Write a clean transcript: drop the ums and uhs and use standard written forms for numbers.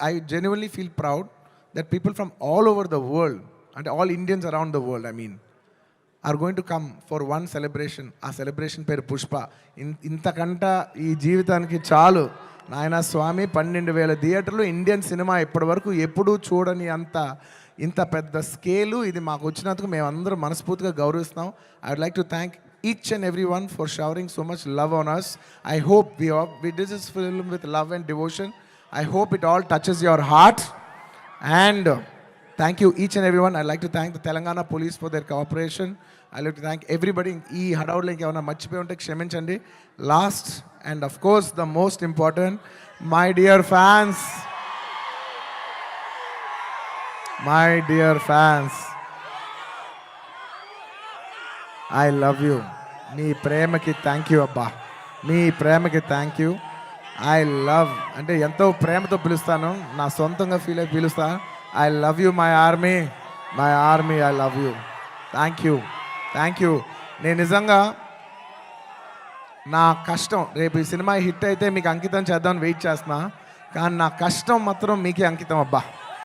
I genuinely feel proud that people from all over the world, and all Indians around the world, are going to come for one celebration. ఆ celebration పేరు పుష్ప. ఇంతకంట ఈ జీవితానికి చాలు నాయన స్వామి. 12,000 థియేటర్లు, Indian cinema ఇప్పటి వరకు ఎప్పుడూ చూడని ఇంత పెద్ద స్కేలు ఇది మాకు వచ్చినందుకు మేమందరం మనస్ఫూర్తిగా గౌరవిస్తున్నాం. I would like to thank each and everyone for showering so much love on us. I hope we did this film with love and devotion. I hope it all touches your heart. And thank you each and everyone. I'd like to thank the Telangana police for their cooperation. I'd like to thank everybody. ఈ హడావుడిలో ఇంకేమైనా మర్చిపోయి ఉంటే క్షమించండి. Last and of course the most important, my dear fans. My dear fans, I love you. మీ ప్రేమకి thank you అబ్బా. మీ ప్రేమకి thank you. I love అంటే ఎంతో ప్రేమతో పిలుస్తాను, నా సొంతంగా ఫీల్ అయి పిలుస్తాను. I love you my army, my army, I love you. Thank you, thank you. నేను నిజంగా నా కష్టం, రేపు ఈ సినిమా హిట్ అయితే మీకు అంకితం చేద్దామని వెయిట్ చేస్తున్నా, కానీ నా కష్టం మాత్రం మీకే అంకితం అబ్బా.